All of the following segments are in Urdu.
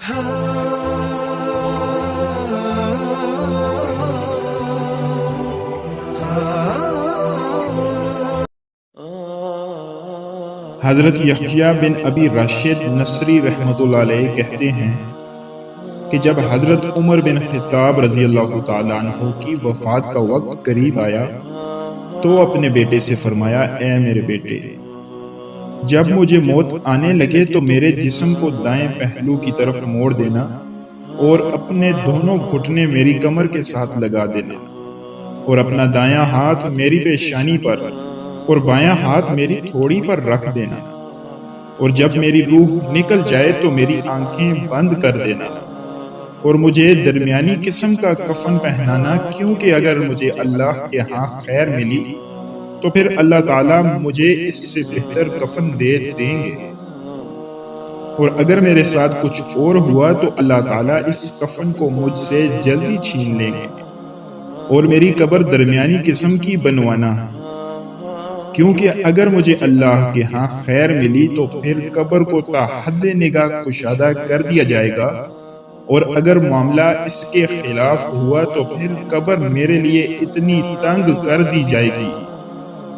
حضرت یحییٰ بن ابی راشد نصری رحمۃ اللہ علیہ کہتے ہیں کہ جب حضرت عمر بن خطاب رضی اللہ تعالیٰ عنہ کی وفات کا وقت قریب آیا تو اپنے بیٹے سے فرمایا، اے میرے بیٹے، جب مجھے موت آنے لگے تو میرے جسم کو دائیں پہلو کی طرف موڑ دینا اور اپنے دونوں گھٹنے میری کمر کے ساتھ لگا دینا، اور اپنا دایاں ہاتھ میری پیشانی پر اور بایاں ہاتھ میری تھوڑی پر رکھ دینا، اور جب میری روح نکل جائے تو میری آنکھیں بند کر دینا، اور مجھے درمیانی قسم کا کفن پہنانا، کیونکہ اگر مجھے اللہ کے ہاں خیر ملی تو پھر اللہ تعالیٰ مجھے اس سے بہتر کفن دے دیں گے، اور اگر میرے ساتھ کچھ اور ہوا تو اللہ تعالیٰ اس کفن کو مجھ سے جلدی چھین لیں گے، اور میری قبر درمیانی قسم کی بنوانا، کیونکہ اگر مجھے اللہ کے ہاں خیر ملی تو پھر قبر کو تا حد نگاہ کشادہ کر دیا جائے گا، اور اگر معاملہ اس کے خلاف ہوا تو پھر قبر میرے لیے اتنی تنگ کر دی جائے گی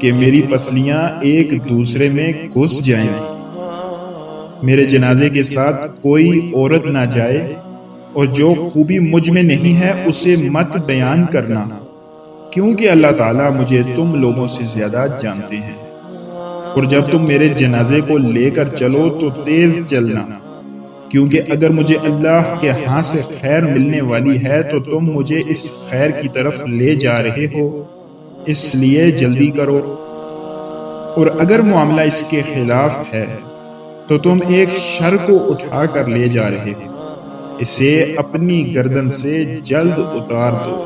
کہ میری پسلیاں ایک دوسرے میں گھس جائیں گی۔ میرے جنازے کے ساتھ کوئی عورت نہ جائے، اور جو خوبی مجھ میں نہیں ہے اسے مت بیان کرنا، کیونکہ اللہ تعالیٰ مجھے تم لوگوں سے زیادہ جانتے ہیں، اور جب تم میرے جنازے کو لے کر چلو تو تیز چلنا، کیونکہ اگر مجھے اللہ کے ہاں سے خیر ملنے والی ہے تو تم مجھے اس خیر کی طرف لے جا رہے ہو، اس لیے جلدی کرو، اور اگر معاملہ اس کے خلاف ہے تو تم ایک شر کو اٹھا کر لے جا رہے ہو، اسے اپنی گردن سے جلد اتار دو۔